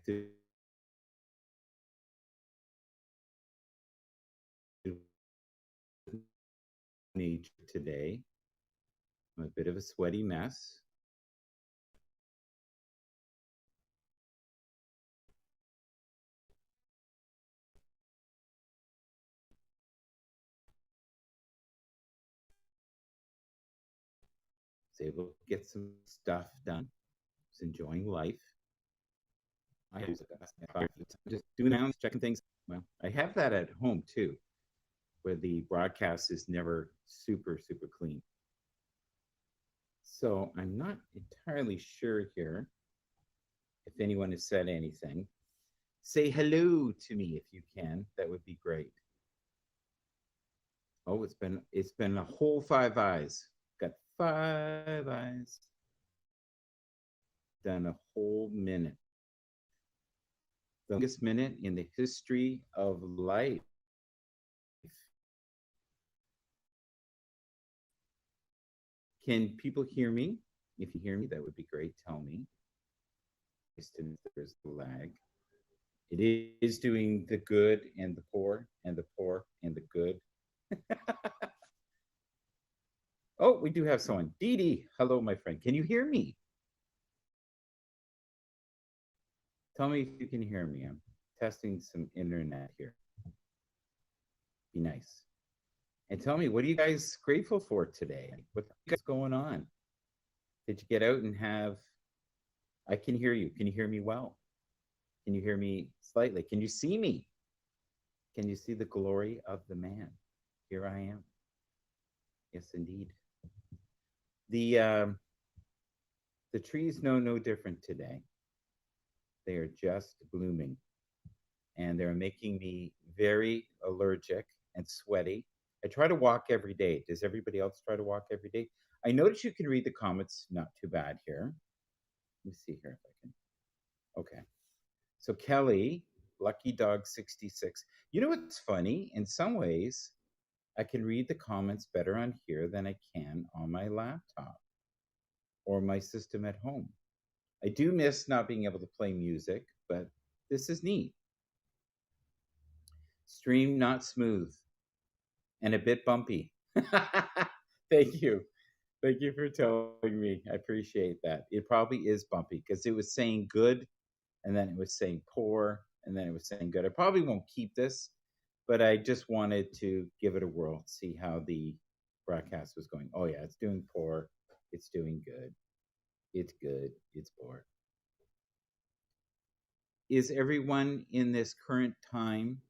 connected with nature today. I'm a bit of a sweaty mess. Was able to get some stuff done. Was enjoying life. I was just doing rounds, checking things. Well, I have that at home too, where the broadcast is never super clean. So I'm not entirely sure here if anyone has said anything. Say hello to me if you can. That would be great. Oh, it's been a whole 5 eyes. Got 5 eyes. Done a whole minute. The longest minute in the history of life. Can people hear me? If you hear me, that would be great. Tell me. There's the lag. It is doing the good and the poor and the poor and the good. Oh, we do have someone. Dee Dee, hello, my friend. Can you hear me? Tell me if you can hear me. I'm testing some internet here. Be nice. And tell me, what are you guys grateful for today? What's going on? Did you get out and have? I can hear you. Can you hear me well? Can you hear me slightly? Can you see me? Can you see the glory of the man? Here I am. Yes, indeed. The trees know no different today. They are just blooming, and they're making me very allergic and sweaty. I try to walk every day. Does everybody else try to walk every day? I notice you can read the comments not too bad here. Let me see here if I can. Okay. So Kelly, Lucky Dog 66. You know what's funny? In some ways, I can read the comments better on here than I can on my laptop or my system at home. I do miss not being able to play music, but this is neat. Stream not smooth and a bit bumpy. Thank you. Thank you for telling me. I appreciate that. It probably is bumpy because it was saying good and then it was saying poor and then it was saying good. I probably won't keep this, but I just wanted to give it a whirl, see how the broadcast was going. Oh, yeah, it's doing poor. It's doing good. It's good. It's poor. Is everyone in this current time,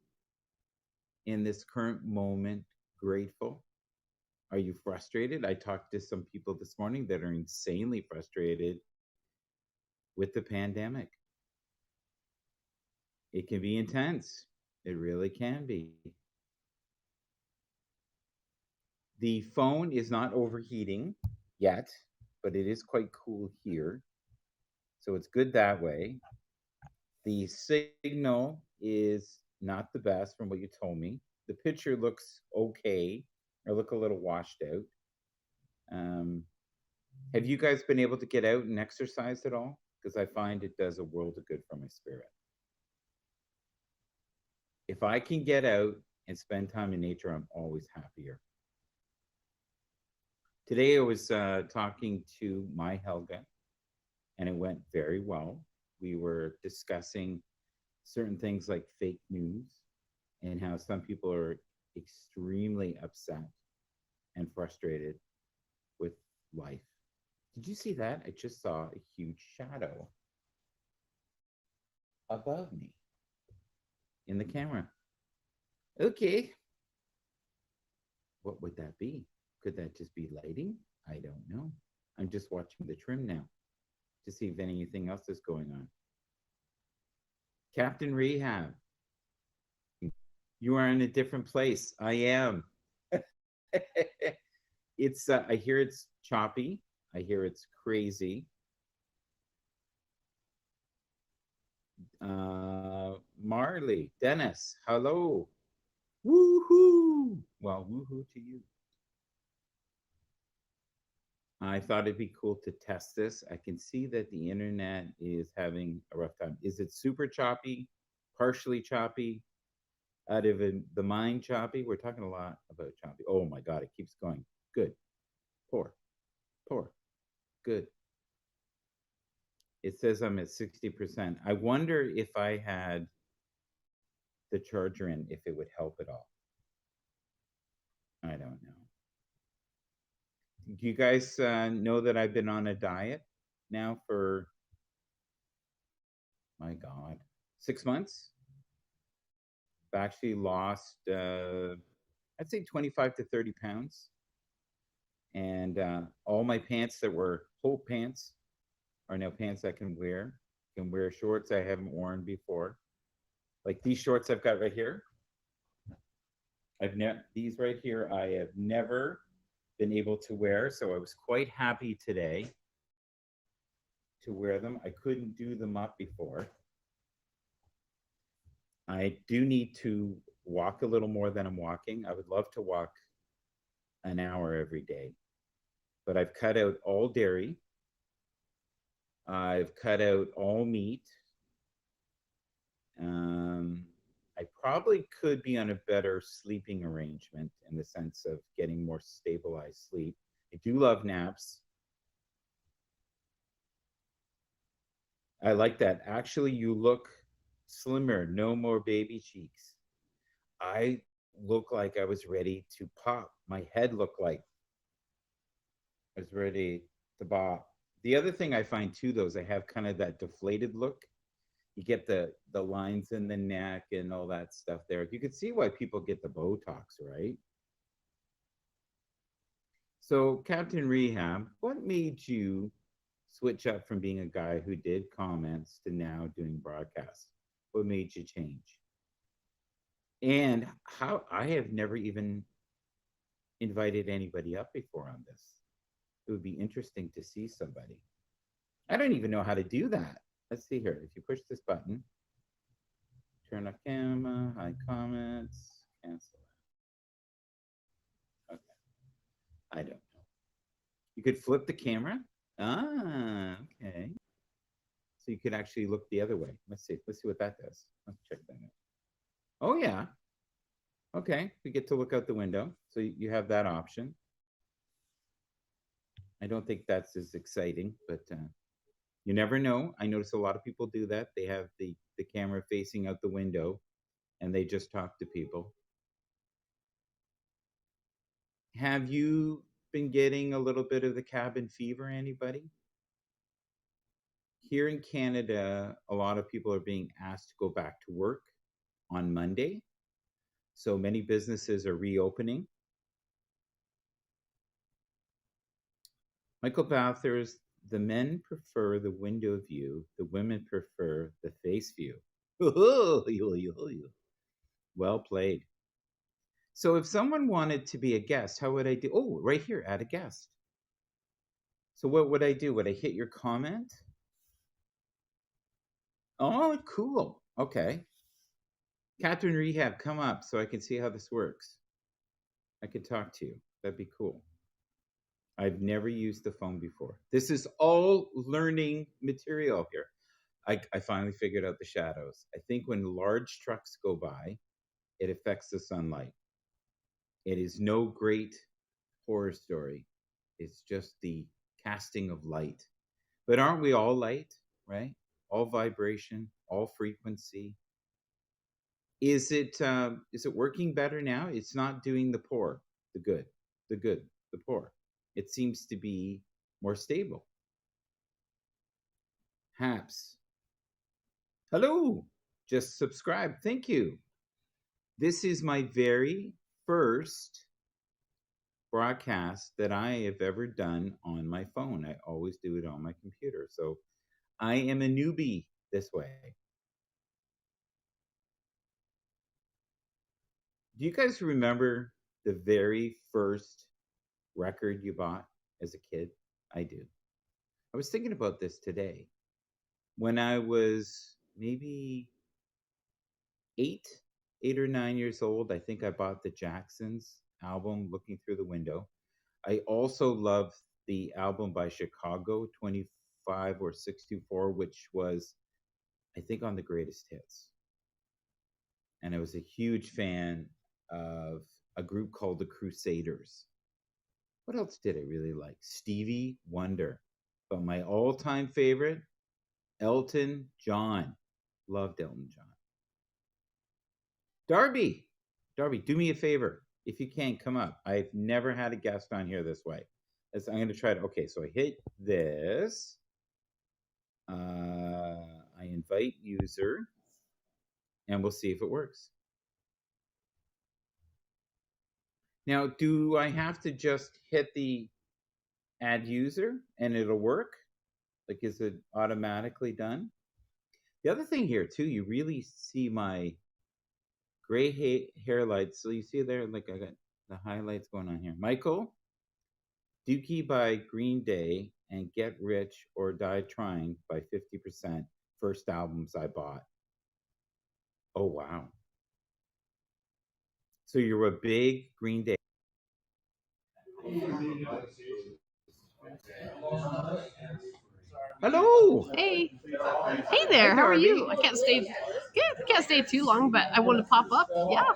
in this current moment, grateful? Are you frustrated? I talked to some people this morning that are insanely frustrated with the pandemic. It can be intense. It really can be. The phone is not overheating yet, but it is quite cool here. So it's good that way. The signal is not the best from what you told me. The picture looks okay. I look a little washed out. Have you guys been able to get out and exercise at all? Because I find it does a world of good for my spirit. If I can get out and spend time in nature, I'm always happier. Today I was talking to my Helga, and it went very well. We were discussing certain things like fake news and how some people are extremely upset and frustrated with life. Did you see that? I just saw a huge shadow above me in the camera. Okay. What would that be? Could that just be lighting? I don't know. I'm just watching the trim now to see if anything else is going on. Captain Rehab, you are in a different place. I am. It's I hear it's choppy. I hear it's crazy. Marley, Dennis, hello. Woohoo! Well, woohoo to you. I thought it'd be cool to test this. I can see that the internet is having a rough time. Is it super choppy, partially choppy, out of the mind choppy? We're talking a lot about choppy. Oh my God, it keeps going. Good. Poor, poor, good. It says I'm at 60%. I wonder if I had the charger in, if it would help at all. I don't know. Do you guys know that I've been on a diet now for, my God, 6 months? I've actually lost, I'd say 25 to 30 pounds. And all my pants that were Hope pants are now pants I can wear. I can wear shorts I haven't worn before. Like these shorts I've got right here. These right here I have never been able to wear. So I was quite happy today to wear them. I couldn't do them up before. I do need to walk a little more than I'm walking. I would love to walk an hour every day, but I've cut out all dairy. I've cut out all meat. I probably could be on a better sleeping arrangement in the sense of getting more stabilized sleep. I do love naps. I like that. Actually, you look slimmer, no more baby cheeks. I look like I was ready to pop. My head looked like I was ready to pop. The other thing I find too, though, is I have kind of that deflated look. You get the lines in the neck and all that stuff there. You can see why people get the Botox, right? So, Captain Rehab, what made you switch up from being a guy who did comments to now doing broadcasts? What made you change? And how I have never even invited anybody up before on this. It would be interesting to see somebody. I don't even know how to do that. Let's see here. If you push this button, turn off camera, hide comments, cancel. Okay. I don't know. You could flip the camera. Ah, okay. So you could actually look the other way. Let's see. Let's see what that does. Let's check that out. Oh yeah. Okay. We get to look out the window. So you have that option. I don't think that's as exciting, but you never know. I notice a lot of people do that. They have the camera facing out the window and they just talk to people. Have you been getting a little bit of the cabin fever, anybody? Here in Canada, a lot of people are being asked to go back to work on Monday. So many businesses are reopening. Michael Bathurst, the men prefer the window view, the women prefer the face view. Well played. So if someone wanted to be a guest, how would I do? Oh, right here, add a guest. So what would I do? Would I hit your comment? Oh, cool. Okay. Catherine Rehab, come up so I can see how this works. I could talk to you. That'd be cool. I've never used the phone before. This is all learning material here. I finally figured out the shadows. I think when large trucks go by, it affects the sunlight. It is no great horror story. It's just the casting of light. But aren't we all light, right? All vibration, all frequency. Is it working better now? It's not doing the poor, the good, the good, the poor. It seems to be more stable. Haps. Hello. Just subscribe. Thank you. This is my very first broadcast that I have ever done on my phone. I always do it on my computer. So I am a newbie this way. Do you guys remember the very first record you bought as a kid? I do. I was thinking about this today. When I was maybe 8, 8 or 9 years old, I think I bought the Jacksons album, Looking Through the Window. I also love the album by Chicago, 25 or 624, which was, I think, on the greatest hits. And I was a huge fan of a group called the Crusaders. What else did I really like? Stevie Wonder. But my all-time favorite, Elton John. Loved Elton John. Darby, do me a favor. If you can't come up, I've never had a guest on here this way. I'm going to try to, okay, so I hit this. I invite user, and we'll see if it works. Now, do I have to just hit the add user and it'll work? Like, is it automatically done? The other thing here, too, you really see my gray hair lights. So you see there, like I got the highlights going on here. Michael, Dookie by Green Day and Get Rich or Die Trying by 50%. First albums I bought. Oh, wow. So you're a big Green Day. Hello. Hey. Hey there. How are you? I can't stay too long, but I want to pop up. Yeah.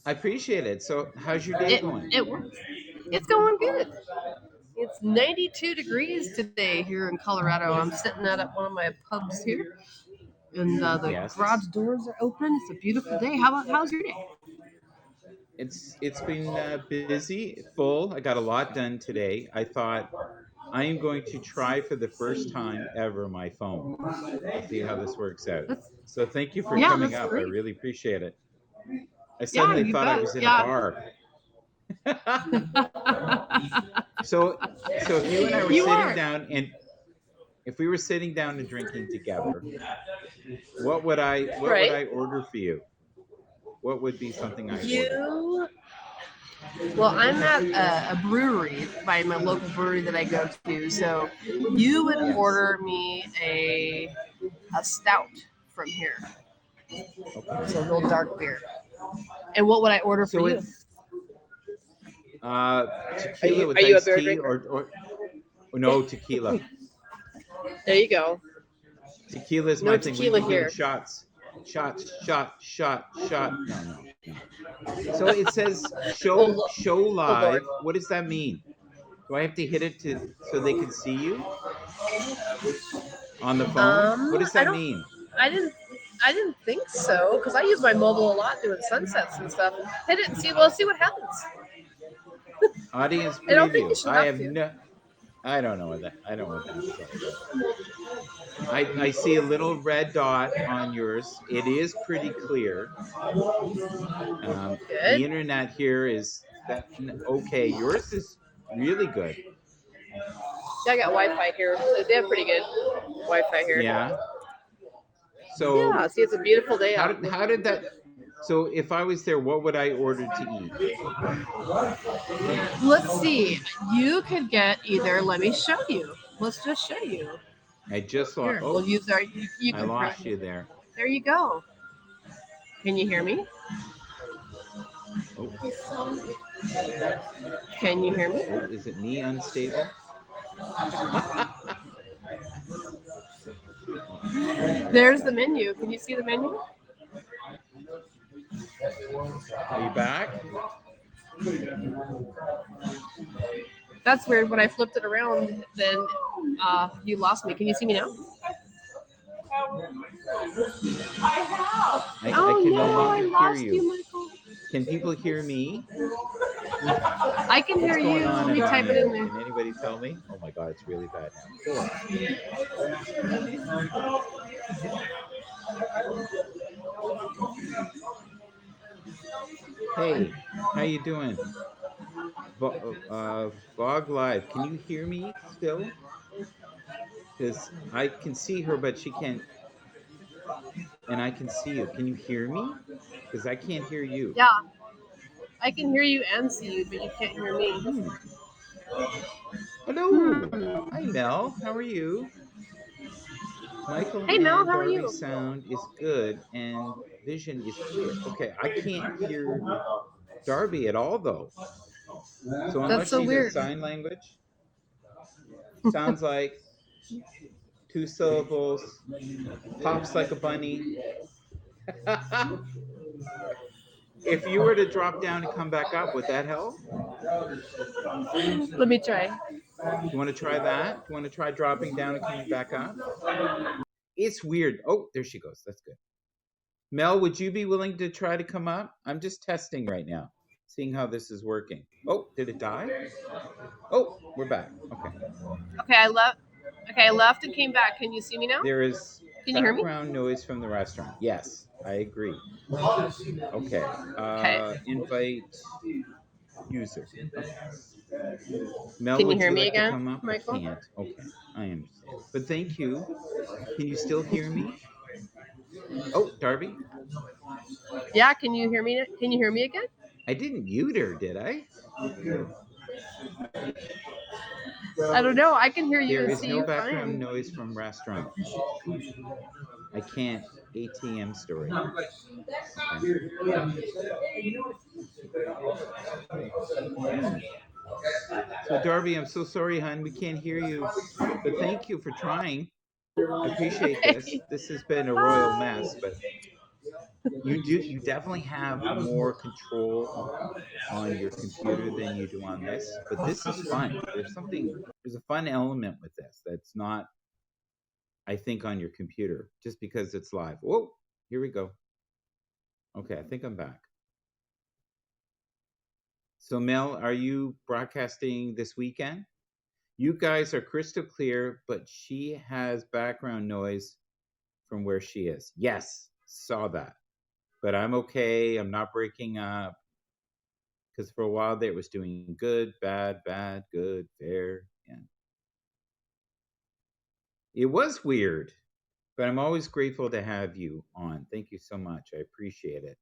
I appreciate it. So how's your day going? It's going good. It's 92 degrees today here in Colorado. I'm sitting out at one of my pubs here, and the garage doors are open. It's a beautiful day. How's your day? It's been busy, full. I got a lot done today. I thought I am going to try for the first time ever my phone. See how this works out. So thank you for coming up. Great. I really appreciate it. I suddenly thought I was in a bar. So if you and I were sitting down, and if we were sitting down and drinking together, what would I order for you? What would be something I order? Well, I'm at a brewery by my local brewery that I go to. So you would order me a stout from here. Okay. It's a real dark beer. And what would I order for you? Tequila with iced tea or no tequila. There you go. Tequila is my thing. We've been doing shots. Shot. No. So it says show live. What does that mean? Do I have to hit it so they can see you on the phone? What does that mean? I didn't think so because I use my mobile a lot doing sunsets and stuff. Hit it and see. We'll see what happens. Audience preview. I don't think you should have to. I don't know what that. I don't know what that's about. I see a little red dot on yours. It is pretty clear. The internet here is that okay. Yours is really good. Yeah, I got Wi-Fi here. They have pretty good Wi-Fi here. Yeah. So yeah, see, it's a beautiful day out. How did that? So if I was there, what would I order to eat? Let's see. You could get either. Let me show you. Let's just show you. I just lost. We'll use our. I lost you there. There you go. Can you hear me? Oh. Can you hear me? Oh, is it me unstable? There's the menu. Can you see the menu? Are you back? That's weird. When I flipped it around, then you lost me. Can you see me now? I can no longer hear you. Michael. Can people hear me? I can hear you. Let me type it in there. Can anybody tell me? Oh my God, it's really bad now. Hey, how you doing? Vlog Live, can you hear me still? Because I can see her, but she can't. And I can see you. Can you hear me? Because I can't hear you. Yeah. I can hear you and see you, but you can't hear me. Hello. Hi, Mel. How are you? Michael hey, Mel, and how Darby's are you? sound is good and vision is clear. Okay, I can't hear Darby at all, though. So I must use sign language. Sounds like 2 syllables. Pops like a bunny. If you were to drop down and come back up, would that help? Let me try. Do you want to try that? Do you want to try dropping down and coming back up? It's weird. Oh, there she goes. That's good. Mel, would you be willing to try to come up? I'm just testing right now, seeing how this is working. Oh, did it die? Oh, we're back. Okay. Okay, I left. Okay, I left and came back. Can you see me now? There is Can you hear me? background noise from the restaurant. Yes, I agree. Okay. Okay. Invite user. Okay. Mel, Can you would hear you me like to again, come up? I Michael? can't. Okay, I understand. But thank you. Can you still hear me? Oh, Darby, Yeah, can you hear me? Can you hear me again? I didn't mute her, did I? I don't know. I can hear you There and is see no you background fine. noise from restaurant. I can't ATM story. Okay. So Darby, I'm so sorry, hon. We can't hear you. But thank you for trying. I appreciate this. Okay. This has been a royal Bye. mess, but you definitely have more control on your computer than you do on this. But this is fun. There's a fun element with this that's not, I think, on your computer just because it's live. Whoa, here we go. Okay, I think I'm back. So Mel, are you broadcasting this weekend? You guys are crystal clear, but she has background noise from where she is. Yes, saw that. But I'm okay. I'm not breaking up because for a while there it was doing good, bad, bad, good, fair. Yeah. It was weird, but I'm always grateful to have you on. Thank you so much. I appreciate it.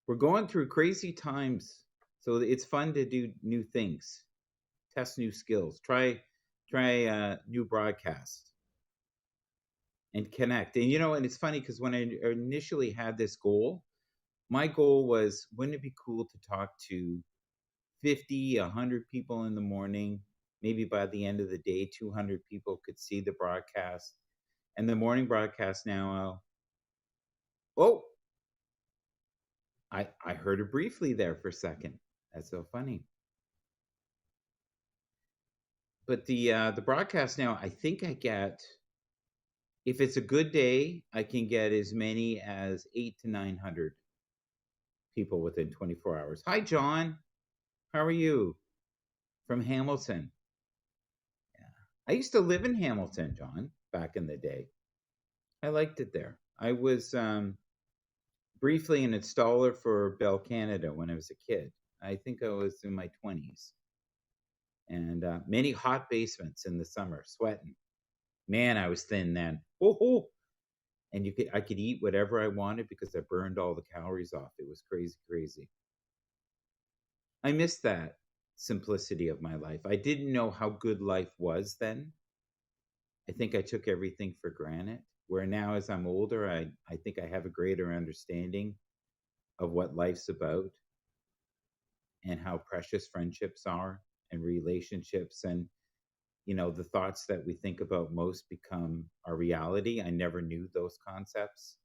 We're going through crazy times, so it's fun to do new things, test new skills, try new broadcasts, and connect. And and it's funny because when I initially had this goal, my goal was, wouldn't it be cool to talk to 50, 100 people in the morning? Maybe by the end of the day, 200 people could see the broadcast. And the morning broadcast now, oh, I heard it briefly there for a second. That's so funny. But the broadcast now, I think I get, if it's a good day, I can get as many as 800 to 900 people within 24 hours. Hi, John. How are you? From Hamilton. Yeah. I used to live in Hamilton, John, back in the day. I liked it there. I was briefly an installer for Bell Canada when I was a kid. I think I was in my 20s. And many hot basements in the summer, sweating. Man, I was thin then. Oh, and I could eat whatever I wanted because I burned all the calories off. It was crazy, crazy. I miss that simplicity of my life. I didn't know how good life was then. I think I took everything for granted. Where now, as I'm older, I think I have a greater understanding of what life's about and how precious friendships are and relationships, and the thoughts that we think about most become our reality. I never knew those concepts.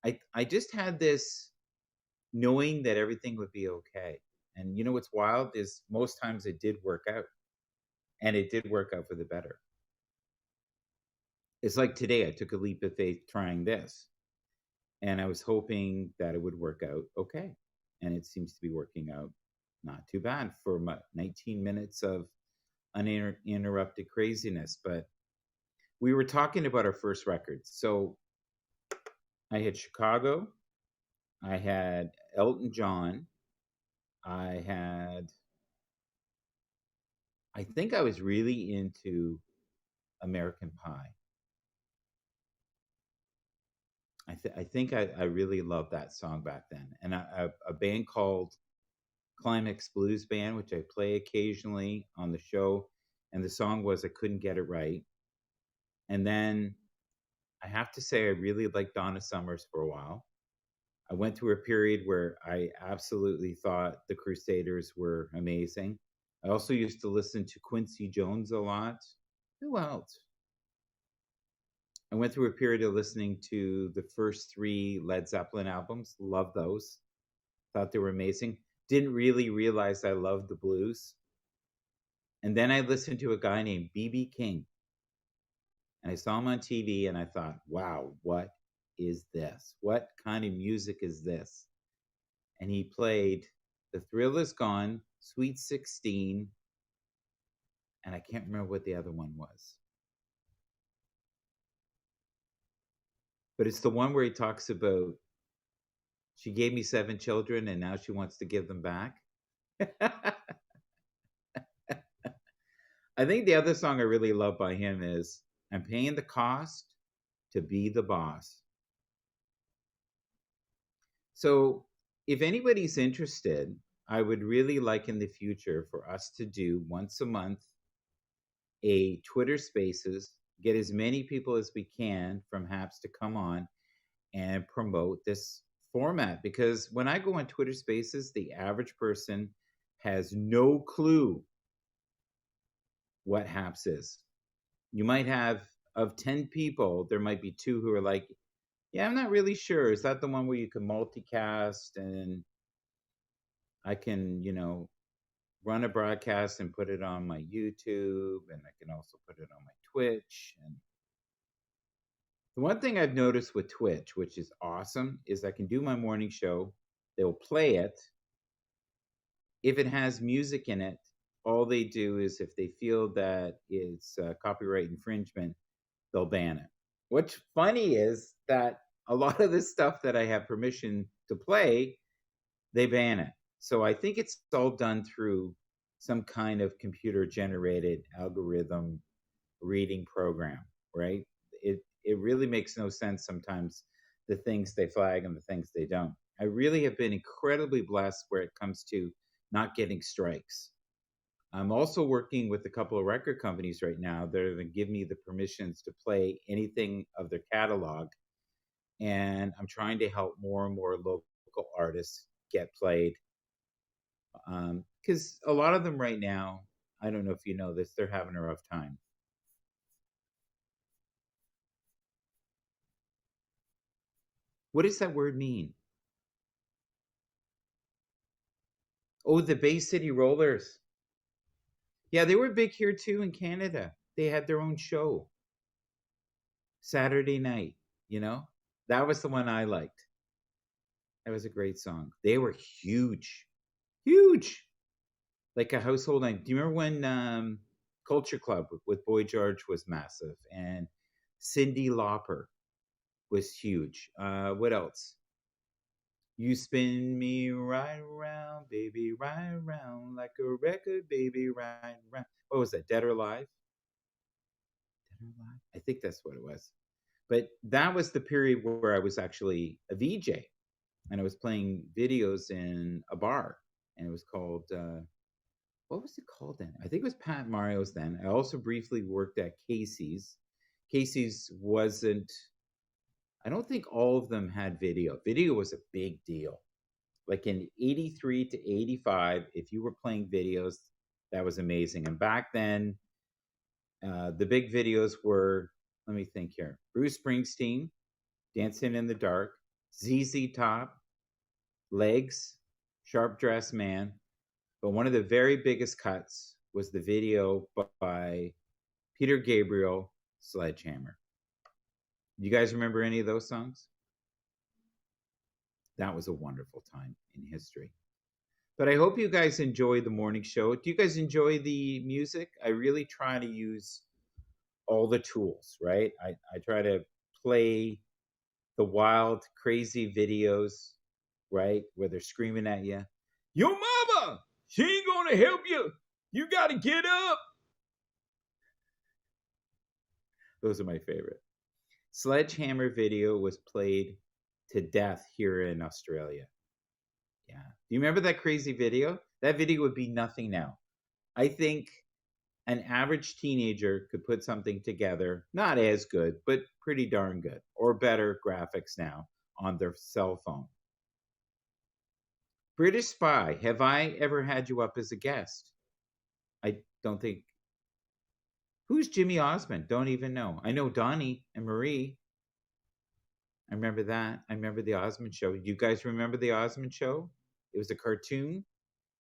I just had this knowing that everything would be okay. And what's wild is most times it did work out, and it did work out for the better. It's like today, I took a leap of faith trying this, and I was hoping that it would work out okay. And it seems to be working out not too bad for my 19 minutes of uninterrupted craziness. But we were talking about our first records. So I had Chicago, I had Elton John, I think I was really into American Pie. I think I really loved that song back then. And a band called Climax Blues Band, which I play occasionally on the show. And the song was I Couldn't Get It Right. And then I have to say, I really liked Donna Summers for a while. I went through a period where I absolutely thought the Crusaders were amazing. I also used to listen to Quincy Jones a lot. Who else? I went through a period of listening to the first three Led Zeppelin albums. Love those. Thought they were amazing. Didn't really realize I loved the blues. And then I listened to a guy named B.B. King. And I saw him on TV and I thought, wow, what is this? What kind of music is this? And he played The Thrill Is Gone, Sweet 16, and I can't remember what the other one was. But it's the one where he talks about she gave me 7 children and now she wants to give them back. I think the other song I really love by him is I'm paying the cost to be the boss. So if anybody's interested, I would really like in the future for us to do once a month a Twitter Spaces, get as many people as we can from HAPS to come on and promote this format. Because when I go on Twitter Spaces, the average person has no clue what HAPS is. You might have, of 10 people, there might be 2 who are like, yeah, I'm not really sure. Is that the one where you can multicast and I can, run a broadcast and put it on my YouTube, and I can also put it on my Twitch. And the one thing I've noticed with Twitch, which is awesome, is I can do my morning show. They'll play it. If it has music in it, all they do is if they feel that it's copyright infringement, they'll ban it. What's funny is that a lot of the stuff that I have permission to play, they ban it. So I think it's all done through some kind of computer generated algorithm reading program, right? It really makes no sense sometimes, the things they flag and the things they don't. I really have been incredibly blessed where it comes to not getting strikes. I'm also working with a couple of record companies right now that are going to give me the permissions to play anything of their catalog. And I'm trying to help more and more local artists get played. Because a lot of them right now, I don't know if you know this, they're having a rough time. What does that word mean? Oh, the Bay City Rollers. Yeah, they were big here too in Canada. They had their own show. Saturday night, That was the one I liked. That was a great song. They were huge. Huge. Like a household name. Do you remember when Culture Club with Boy George was massive and Cyndi Lauper was huge? What else? You spin me right around, baby, right around like a record, baby, right around. What was that? Dead or Alive? Dead or Alive? I think that's what it was. But that was the period where I was actually a VJ and I was playing videos in a bar, and it was called what was it called then? I think it was Pat Mario's then. I also briefly worked at Casey's. Casey's wasn't, I don't think all of them had video. Video was a big deal. Like in 83 to 85, if you were playing videos, that was amazing. And back then, the big videos were, let me think here, Bruce Springsteen, Dancing in the Dark, ZZ Top, Legs, Sharp Dressed Man. But one of the very biggest cuts was the video by Peter Gabriel, Sledgehammer. You guys remember any of those songs? That was a wonderful time in history. But I hope you guys enjoy the morning show. Do you guys enjoy the music? I really try to use all the tools, right? I try to play the wild, crazy videos, right? Where they're screaming at you. Your mama, she ain't gonna help you. You gotta get up. Those are my favorite. Sledgehammer video was played to death here in Australia. Yeah. Do you remember that crazy video? That video would be nothing now. I think an average teenager could put something together, not as good, but pretty darn good, or better graphics now on their cell phone. British Spy. Have I ever had you up as a guest? I don't think. Who's Jimmy Osmond? Don't even know. I know Donnie and Marie. I remember that. I remember the Osmond Show. You guys remember the Osmond Show? It was a cartoon,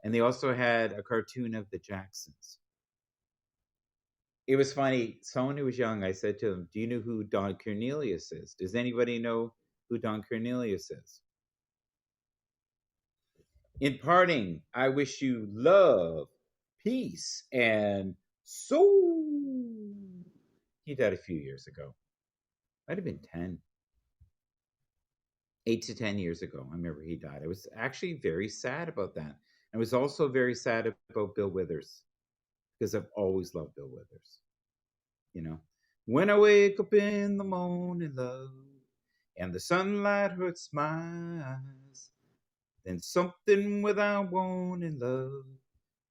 and they also had a cartoon of the Jacksons. It was funny. Someone who was young, I said to them, "Do you know who Don Cornelius is? Does anybody know who Don Cornelius is?" In parting, I wish you love, peace, and soul. He died a few years ago. Might have been 10. 8 to 10 years ago. I remember he died. I was actually very sad about that. I was also very sad about Bill Withers because I've always loved Bill Withers. You know, when I wake up in the morning, love, and the sunlight hurts my eyes, then something without warning, love,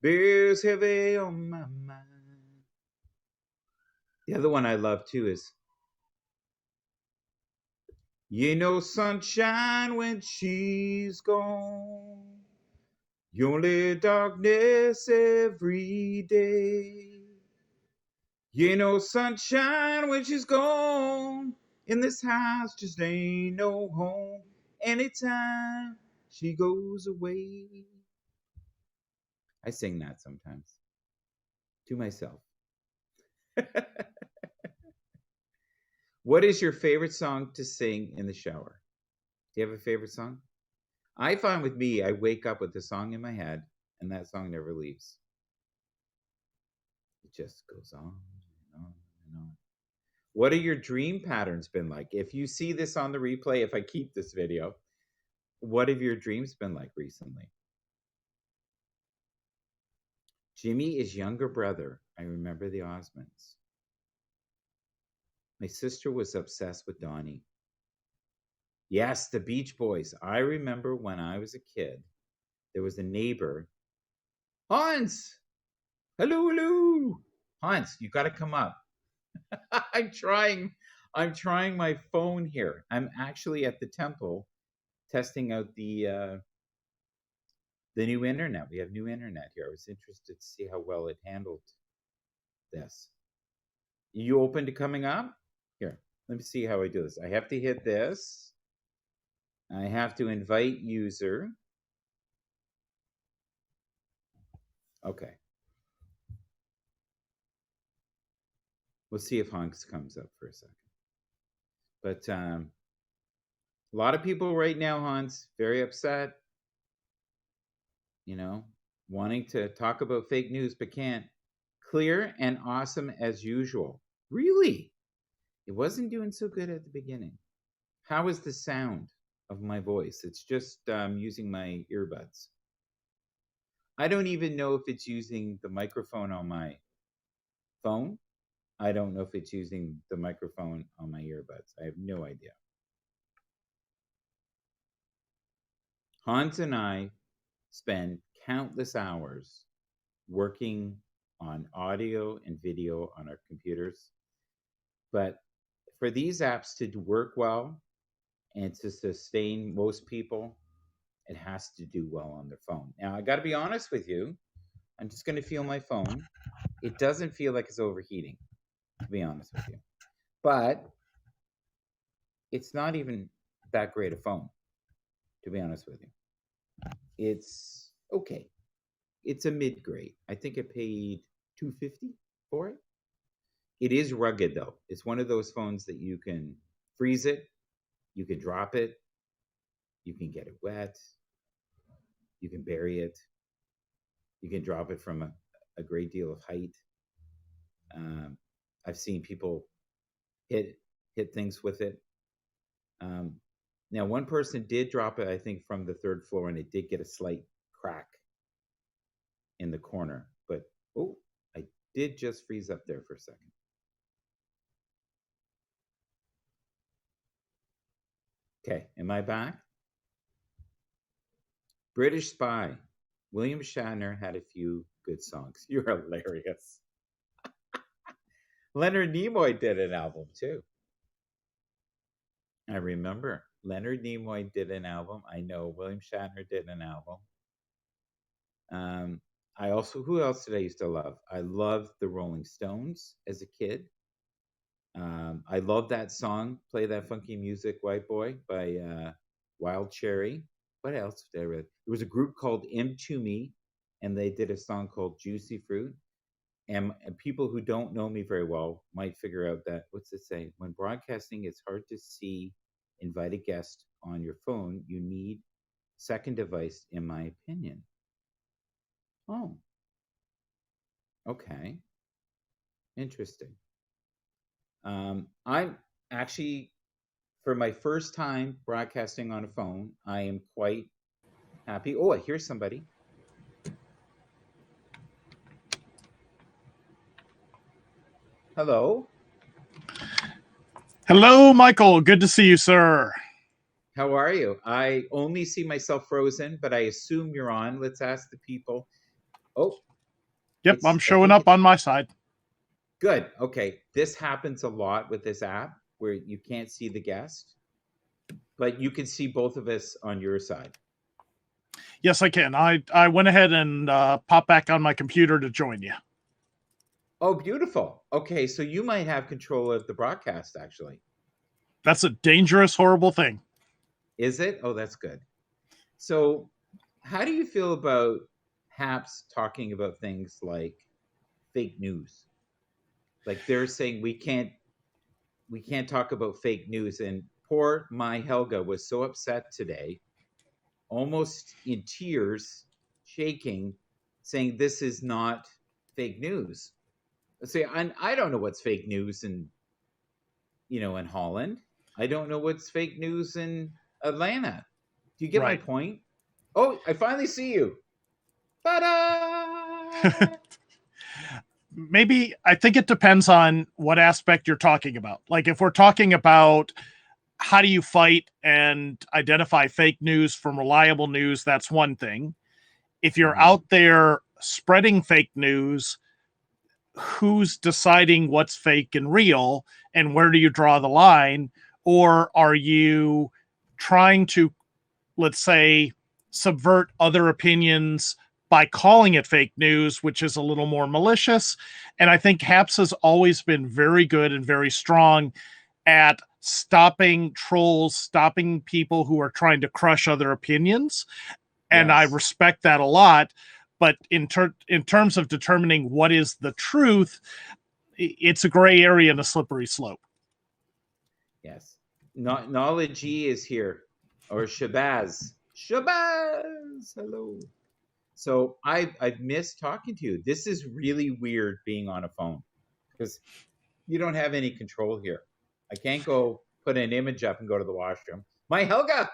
bears heavy on my mind. The other one I love too is, you know, sunshine when she's gone, you only darkness every day. You know, sunshine when she's gone, in this house just ain't no home. Anytime she goes away. I sing that sometimes to myself. What is your favorite song to sing in the shower? Do you have a favorite song? I find with me, I wake up with the song in my head, and that song never leaves. It just goes on and on and on. What are your dream patterns been like? If you see this on the replay, if I keep this video, what have your dreams been like recently? Jimmy is younger brother. I remember the Osmonds. My sister was obsessed with Donnie. Yes, the Beach Boys. I remember when I was a kid, there was a neighbor. Hans! Hello, hello! Hans, you got to come up. I'm trying my phone here. I'm actually at the temple testing out the new internet. We have new internet here. I was interested to see how well it handled this. You open to coming up? Here, let me see how I do this. I have to hit this. I have to invite user. Okay. We'll see if Hans comes up for a second. But a lot of people right now, Hans, very upset, you know, wanting to talk about fake news, but can't. Clear and awesome as usual. Really? It wasn't doing so good at the beginning. How is the sound of my voice? It's just using my earbuds. I don't even know if it's using the microphone on my phone. I don't know if it's using the microphone on my earbuds. I have no idea. Hans and I spend countless hours working on audio and video on our computers. But for these apps to work well and to sustain most people, it has to do well on their phone. Now, I got to be honest with you. I'm just going to feel my phone. It doesn't feel like it's overheating, to be honest with you. But it's not even that great a phone, to be honest with you. It's okay. It's a mid-grade. I think I paid $250 for it. It is rugged, though. It's one of those phones that you can freeze it, you can drop it, you can get it wet, you can bury it, you can drop it from a great deal of height. I've seen people hit things with it. Now, one person did drop it, I think, from the 3rd floor, and it did get a slight crack in the corner. But, oh, I did just freeze up there for a second. Okay, am I back? British Spy. William Shatner had a few good songs. You're hilarious. Leonard Nimoy did an album too. I remember Leonard Nimoy did an album. I know William Shatner did an album. I also, who else did I used to love? I loved the Rolling Stones as a kid. I love that song, Play That Funky Music, White Boy by Wild Cherry. What else did I read? There was a group called M2Me, and they did a song called Juicy Fruit. And people who don't know me very well might figure out that, what's it say? When broadcasting, it's hard to see invited guests on your phone. You need second device, in my opinion. Oh, okay. Interesting. I'm actually, for my first time broadcasting on a phone, I am quite happy. Oh, I hear somebody. Hello. Hello, Michael. Good to see you, sir. How are you? I only see myself frozen, but I assume you're on. Let's ask the people. Oh, Yep, I'm I showing think up on my side. good. Okay. This happens a lot with this app where you can't see the guest, but you can see both of us on your side. Yes, I can. I went ahead and popped back on my computer to join you. Oh, beautiful. Okay. So you might have control of the broadcast, actually. That's a dangerous, horrible thing. Is it? Oh, that's good. So, how do you feel about HAPS talking about things like fake news? Like they're saying we can't talk about fake news, and poor my Helga was so upset today, almost in tears, shaking, saying this is not fake news. See, I don't know what's fake news in in Holland. I don't know what's fake news in Atlanta. Do you get my Right. point? Oh, I finally see you. Ta-da! Maybe I think it depends on what aspect you're talking about. Like if we're talking about how do you fight and identify fake news from reliable news, that's one thing. If you're out there spreading fake news, who's deciding what's fake and real, and where do you draw the line? Or are you trying to, let's say, subvert other opinions by calling it fake news, which is a little more malicious? And I think HAPS has always been very good and very strong at stopping trolls, stopping people who are trying to crush other opinions. And I Yes. respect that a lot. But in terms of determining what is the truth, it's a gray area and a slippery slope. Yes. Knowledge is here. Or Shabazz. Shabazz! Hello. So I've missed talking to you. This is really weird being on a phone because you don't have any control here. I can't go put an image up and go to the washroom. My Helga.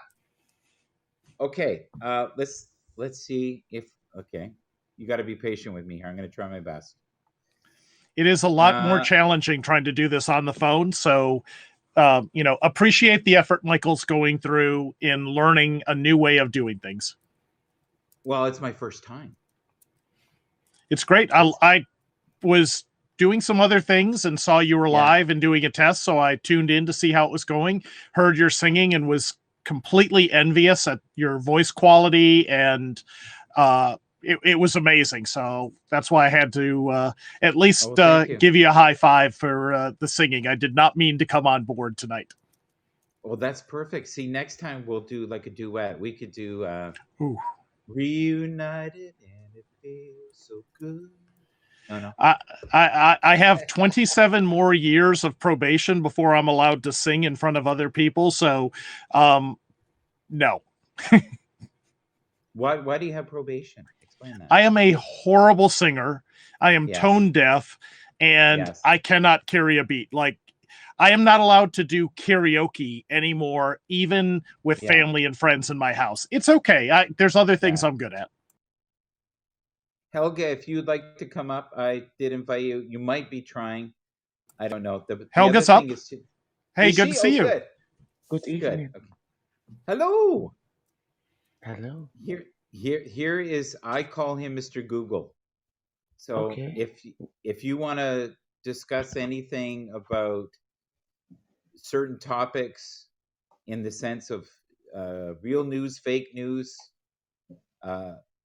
Okay. Let's see if okay. You got to be patient with me here. I'm going to try my best. It is a lot more challenging trying to do this on the phone. So, appreciate the effort Michael's going through in learning a new way of doing things. Well, it's my first time. It's great. I was doing some other things and saw you were live and doing a test, so I tuned in to see how it was going, heard your singing, and was completely envious at your voice quality, and it was amazing. So that's why I had to at least give you a high five for the singing. I did not mean to come on board tonight. Well, that's perfect. See, next time we'll do like a duet. We could do Reunited and It Feels So Good. No. I have 27 more years of probation before I'm allowed to sing in front of other people. So, no. Why do you have probation? Explain that. I am a horrible singer. I am tone deaf, and I cannot carry a beat. Like, I am not allowed to do karaoke anymore, even with family and friends in my house. It's okay. There's other things I'm good at. Helga, if you'd like to come up, I did invite you. You might be trying. I don't know. Helga's up. Hey, good to see you. Good. Good evening. Good. Okay. Hello. Hello. Here is, I call him Mr. Google. So if you want to discuss anything about certain topics in the sense of real news, fake news,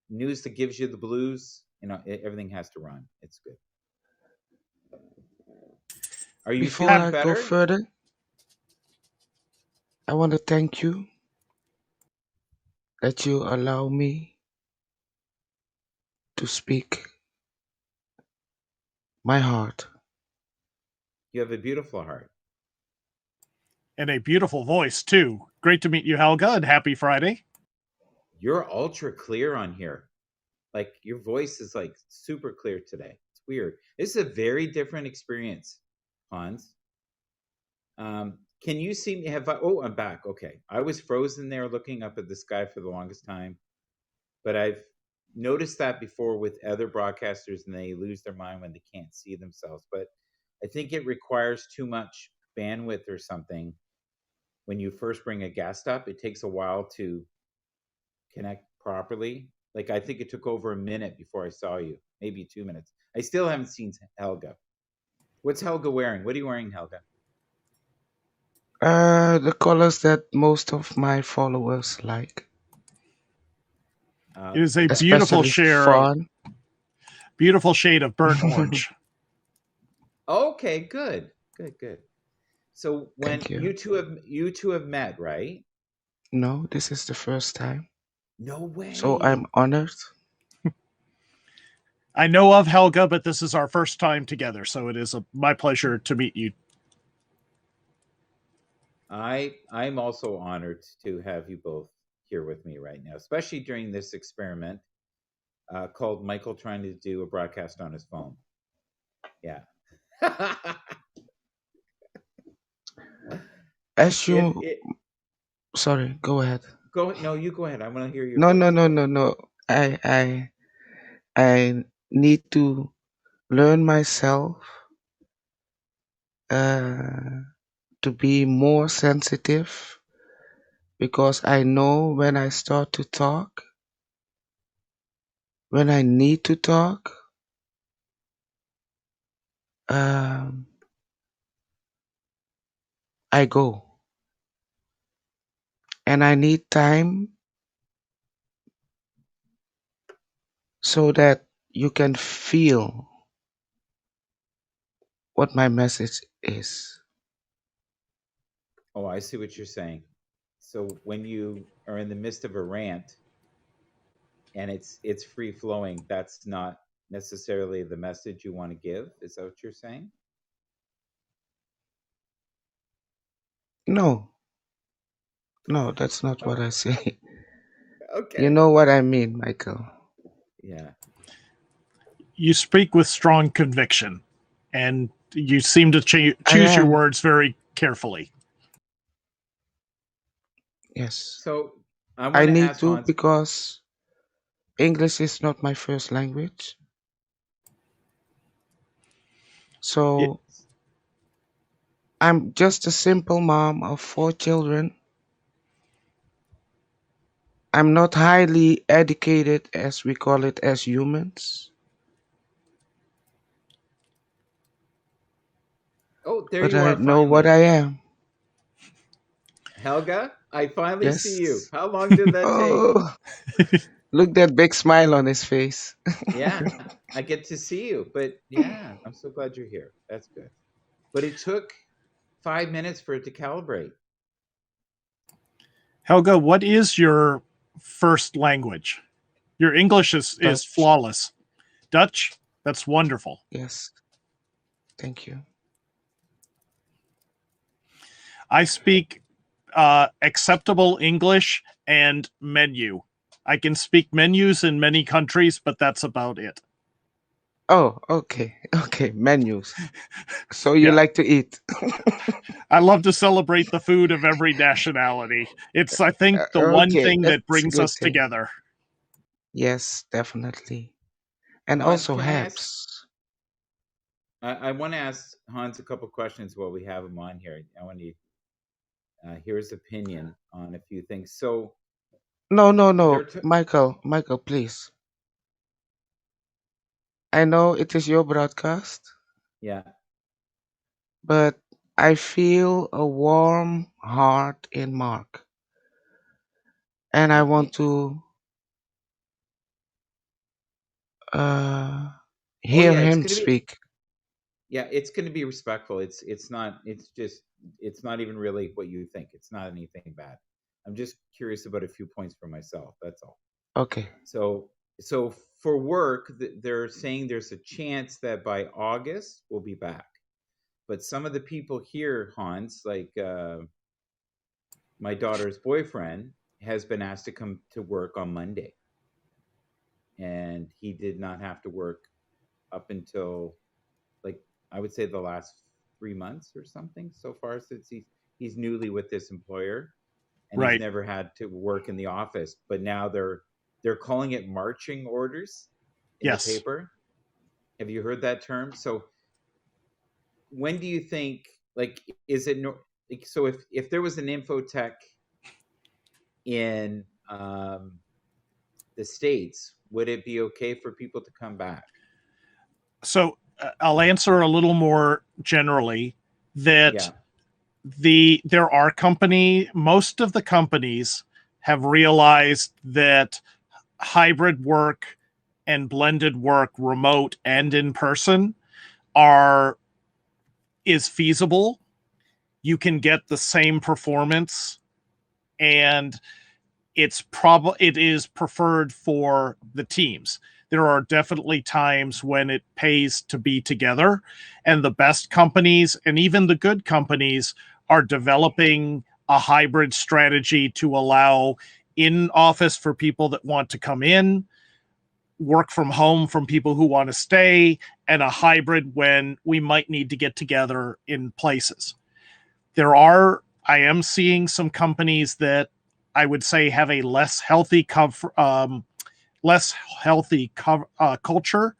news that gives you the blues, everything has to run. It's good. Are you Before feeling I go better? further, I want to thank you that you allow me to speak my heart. You have a beautiful heart. And a beautiful voice, too. Great to meet you, Helga, and happy Friday. You're ultra clear on here. Like your voice is like super clear today. It's weird. This is a very different experience, Hans. Can you see me? Oh, I'm back. Okay. I was frozen there looking up at the sky for the longest time, but I've noticed that before with other broadcasters, and they lose their mind when they can't see themselves. But I think it requires too much bandwidth or something. When you first bring a guest up, it takes a while to connect properly. Like I think it took over a minute before I saw you, maybe 2 minutes. I still haven't seen Helga. What's Helga wearing? What are you wearing, Helga? The colors that most of my followers like, It is a beautiful especially beautiful shade of burnt fawn. orange. Okay, good. So when Thank you. you two have met, right? No, this is the first time, No way. so I'm honored. I know of Helga, but this is our first time together, so it is my pleasure to meet you. I'm also honored to have you both here with me right now, especially during this experiment called Michael trying to do a broadcast on his phone. Yeah. As you, sorry, go ahead. No, you go ahead. I want to hear your. No. I need to learn myself to be more sensitive, because I know when I start to talk, when I need to talk, I go. And I need time so that you can feel what my message is. Oh, I see what you're saying. So when you are in the midst of a rant and it's free flowing, that's not necessarily the message you want to give. Is that what you're saying? No, that's not what I say. Okay. You know what I mean, Michael. Yeah. You speak with strong conviction, and you seem to choose your words very carefully. Yes. So I need to, because English is not my first language. So I'm just a simple mom of 4 children. I'm not highly educated, as we call it, as humans. Oh, there but you I are. know Finally. what I am. Helga, I finally see you. Yes. How long did that take? Look, that big smile on his face. Yeah, I get to see you. But yeah, I'm so glad you're here. That's good. But it took 5 minutes for it to calibrate. Helga, what is your first language? Your English is flawless. Dutch? That's wonderful. Yes. Thank you. I speak acceptable English and menu. I can speak menus in many countries, but that's about it. Oh, okay. Okay, menus. So you like to eat. I love to celebrate the food of every nationality. It's, I think, the one thing that brings us together. Yes, definitely. And Hans, also helps. I want to ask Hans a couple questions while we have him on here. I want to hear his opinion on a few things. So, no, Michael, please. I know it is your broadcast. Yeah. But I feel a warm heart in Mark. And I want to uh, Oh hear yeah, it's him gonna be speak. yeah, it's gonna be respectful. It's not. It's just. It's not even really what you think. It's not anything bad. I'm just curious about a few points for myself. That's all. Okay. So so for work, they're saying there's a chance that by August we'll be back. But some of the people here, Hans, like my daughter's boyfriend, has been asked to come to work on Monday, and he did not have to work up until like I would say the last 3 months or something so far since he's newly with this employer, and he's Right. never had to work in the office. But now they're calling it marching orders in the Yes. paper. Have you heard that term? So when do you think, like, is it like, so if there was an infotech in the States, would it be okay for people to come back? So I'll answer a little more generally that Yeah. there are most of the companies have realized that hybrid work and blended work, remote and in person, are is feasible. You can get the same performance, and it is preferred for the teams. There are definitely times when it pays to be together, and the best companies and even the good companies are developing a hybrid strategy to allow in office for people that want to come in, work from home from people who want to stay, and a hybrid when we might need to get together in places. I am seeing some companies that I would say have a less healthy culture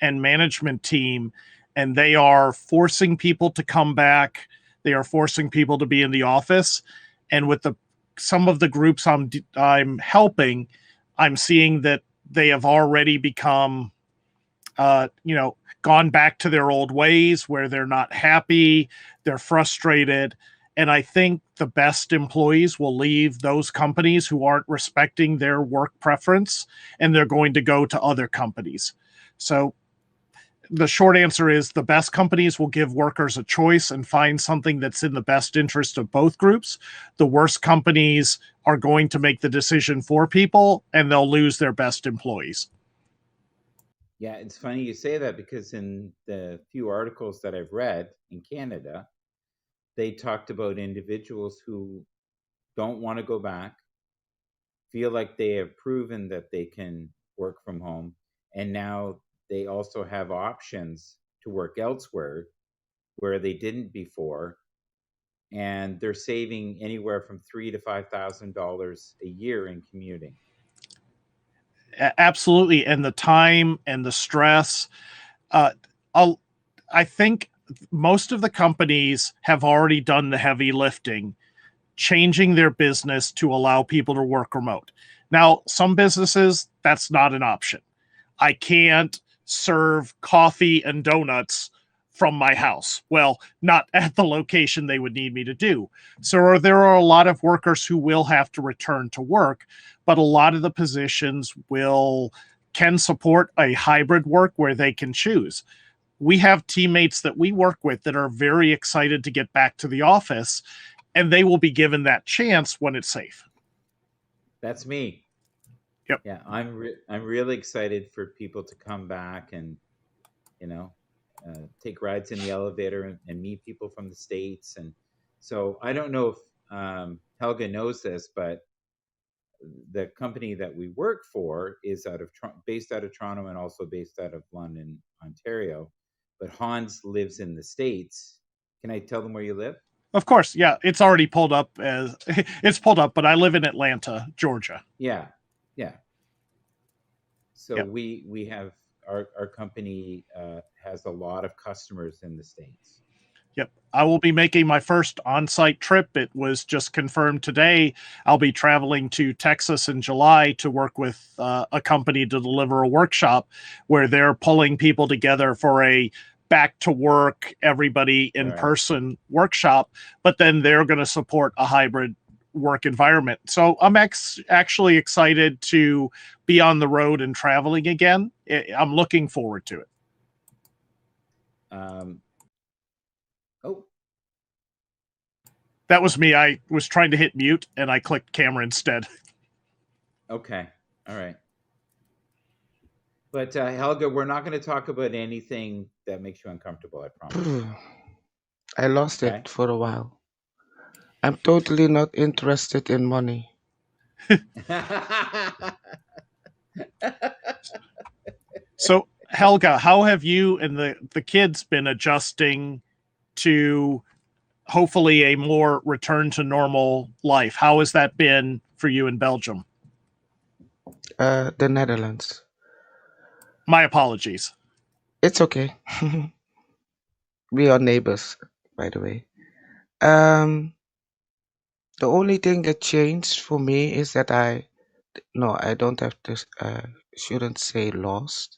and management team, and they are forcing people to come back. They are forcing people to be in the office, and with some of the groups I'm helping, I'm seeing that they have already become, gone back to their old ways where they're not happy, they're frustrated. And I think the best employees will leave those companies who aren't respecting their work preference, and they're going to go to other companies. So the short answer is the best companies will give workers a choice and find something that's in the best interest of both groups. The worst companies are going to make the decision for people, and they'll lose their best employees. Yeah, it's funny you say that, because in the few articles that I've read in Canada, they talked about individuals who don't want to go back, feel like they have proven that they can work from home, and now they also have options to work elsewhere where they didn't before, and they're saving anywhere from $3,000 to $5,000 a year in commuting. Absolutely, and the time and the stress. Uh, I'll, I think most of the companies have already done the heavy lifting, changing their business to allow people to work remote. Now, some businesses, that's not an option. I can't serve coffee and donuts from my house. Well, not at the location they would need me to do. So there are a lot of workers who will have to return to work, but a lot of the positions can support a hybrid work where they can choose. We have teammates that we work with that are very excited to get back to the office, and they will be given that chance when it's safe. That's me. Yep. Yeah, I'm really excited for people to come back and take rides in the elevator and meet people from the States. And so I don't know if Helga knows this, but the company that we work for is based out of Toronto and also based out of London, Ontario. But Hans lives in the States. Can I tell them where you live? Of course, yeah, it's already pulled up it's pulled up, but I live in Atlanta, Georgia. Yeah, yeah. So Yep. we have our company has a lot of customers in the States. Yep. I will be making my first on-site trip. It was just confirmed today. I'll be traveling to Texas in July to work with a company to deliver a workshop where they're pulling people together for a back to work, everybody in person workshop, but then they're going to support a hybrid work environment. So I'm actually excited to be on the road and traveling again. I'm looking forward to it. Oh, That was me. I was trying to hit mute and I clicked camera instead. okay. All right. But Helga, we're not going to talk about anything that makes you uncomfortable, I promise. I lost Okay. it for a while. I'm totally not interested in money. So Helga, how have you and the kids been adjusting to hopefully a more return to normal life? How has that been for you in Belgium? The Netherlands. My apologies. It's okay. We are neighbors, by the way. The only thing that changed for me is that I don't have this. Shouldn't say lost.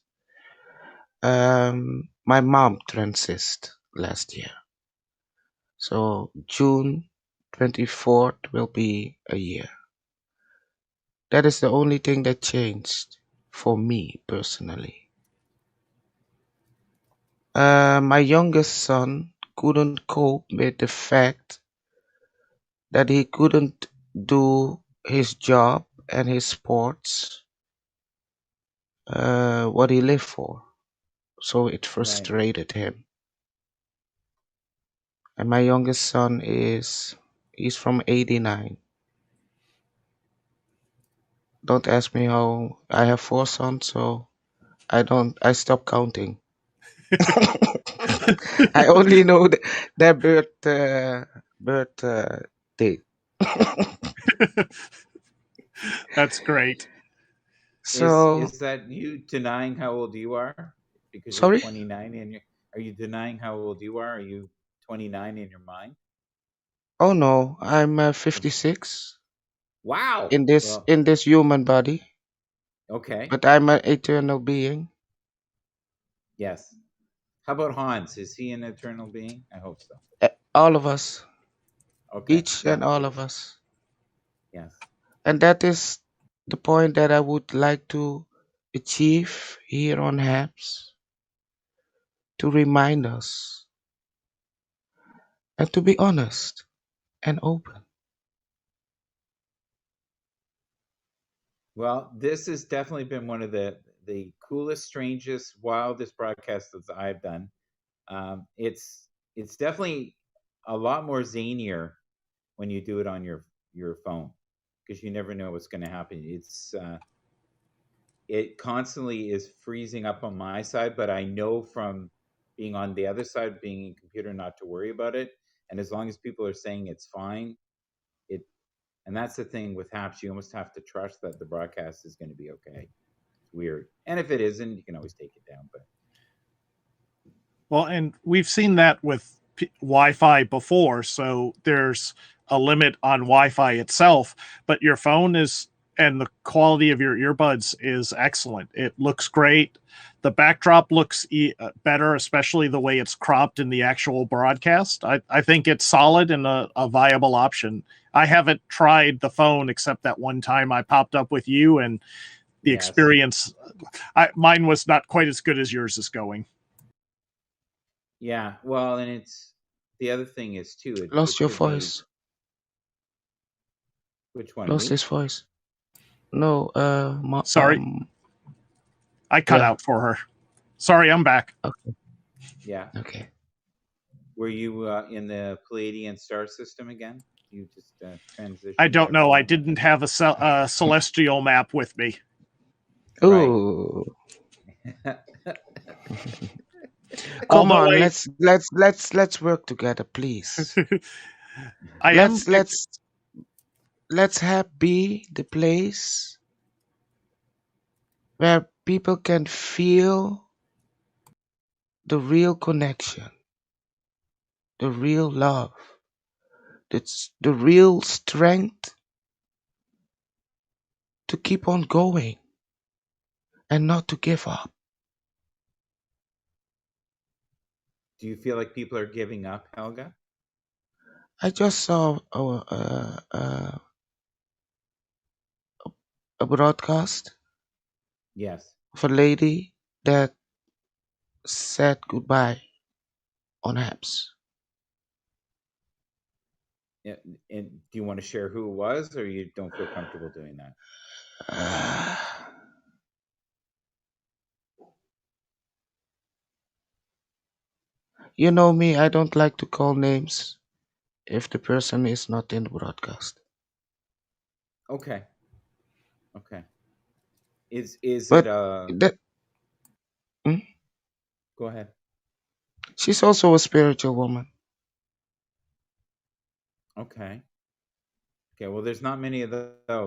My mom transited last year, so June 24th will be a year. That is the only thing that changed for me personally. My youngest son couldn't cope with the fact that he couldn't do his job and his sports, what he lived for. So it frustrated him. And my youngest son he's from 89. Don't ask me how. I have 4 sons, so I stopped counting. I only know their birth date. That's great. So Is that you denying how old you are? Because you're sorry. 29 and are you denying how old you are? Are you 29 in your mind? Oh no, I'm 56 Wow. in this Well, human body, okay. but I'm an eternal being. Yes. How about Hans? Is he an eternal being? I hope so. All of us, Okay. each and Yeah. all of us, Yes. and that is the point that I would like to achieve here on HAPS, to remind us and to be honest and open. Well, this has definitely been one of the coolest, strangest, wildest broadcasts that I've done. It's definitely a lot more zanier when you do it on your phone because you never know what's going to happen. It constantly is freezing up on my side, but I know from being on the other side, being in computer, not to worry about it. And as long as people are saying it's fine, it and that's the thing with HAPS, you almost have to trust that the broadcast is going to be okay. It's weird. And if it isn't, you can always take it down. But Well, and we've seen that with Wi-Fi before, so there's a limit on Wi-Fi itself, but your phone is and the quality of your earbuds is excellent. It looks great. The backdrop looks better, especially the way it's cropped in the actual broadcast. I think it's solid and a viable option. I haven't tried the phone except that one time I popped up with you, and the yes. experience, mine was not quite as good as yours is going. Yeah, well, and it's the other thing is too. Lost It your could be voice. which one? Lost Me? his voice. No, Sorry, I cut yeah. out for her. Sorry, I'm back. Okay. Yeah. Okay. Were you in the Palladian star system again? You just transitioned. I don't there know. for a I moment? didn't have a celestial map with me. Right. Ooh. Come Although on, let's work together, please. I am. Let's have be the place where people can feel the real connection, the real love, the real strength to keep on going and not to give up. Do you feel like people are giving up, Helga? I just saw a broadcast Yes. of a lady that said goodbye on apps. Yeah, and do you want to share who it was, or you don't feel comfortable doing that? You know me, I don't like to call names if the person is not in the broadcast. Okay. Okay. Is it But that hmm? go ahead. She's also a spiritual woman. Okay. Okay, well there's not many of those.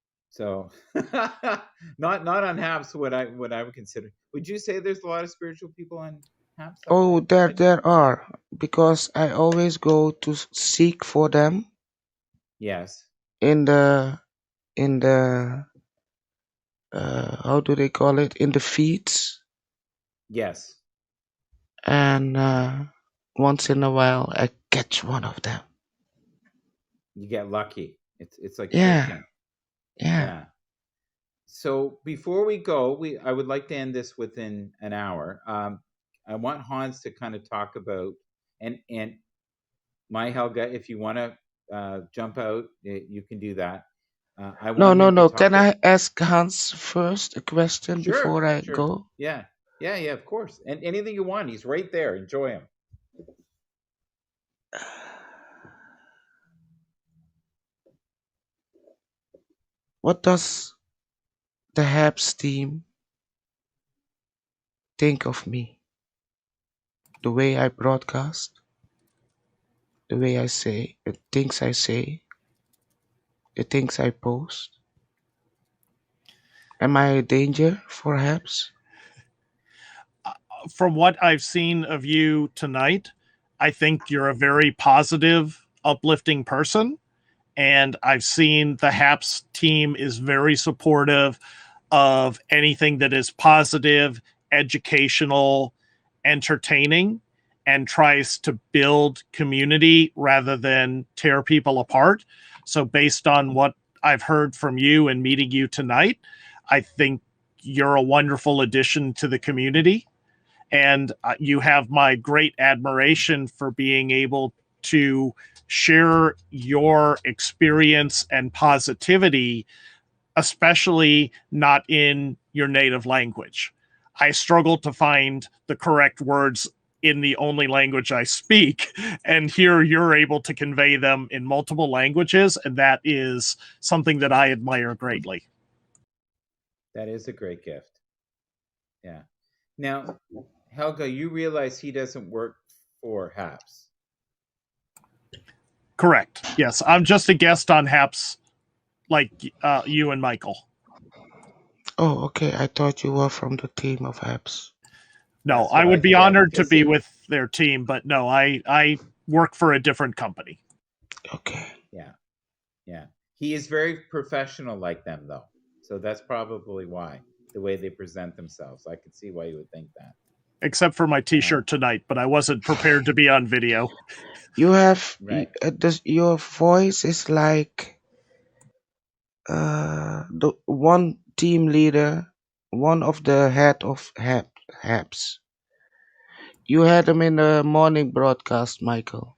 So not on Haps what I would consider. Would you say there's a lot of spiritual people on Haps? Oh, I there are, because I always go to seek for them yes. in the how do they call it, in the feeds, Yes. and once in a while I catch one of them. You get lucky. It's like Yeah, fishing. yeah. Yeah. So before we go, I would like to end this within an hour. I want Hans to kind of talk about and my Helga, if you want to jump out, you can do that. I No, want no, him to no. talk. Can I ask Hans first a question before Sure, I sure. go? Yeah, yeah, yeah. Of course. And anything you want, he's right there. Enjoy him. What does the Habs team think of me? The way I broadcast, the way I say, the things I say, the things I post. Am I a danger for Habs? From what I've seen of you tonight, I think you're a very positive, uplifting person. And I've seen the Haps team is very supportive of anything that is positive, educational, entertaining, and tries to build community rather than tear people apart. So, based on what I've heard from you and meeting you tonight, I think you're a wonderful addition to the community. And you have my great admiration for being able to share your experience and positivity, especially not in your native language. I struggle to find the correct words in the only language I speak, and here you're able to convey them in multiple languages, and that is something that I admire greatly. That is a great gift. Yeah. Now, Helga, you realize he doesn't work for Haps. Correct. Yes, I'm just a guest on Haps, like you and Michael. Oh, okay. I thought you were from the team of Habs. No, That's I what would be yeah, honored to because be with their team, but no, I work for a different company. Okay. yeah, yeah. He is very professional like them though. So that's probably why the way they present themselves. I could see why you would think that. Except for my T-shirt tonight, but I wasn't prepared to be on video. You have Right. your voice is like the one team leader, one of the head of Habs. You had him in the morning broadcast, Michael.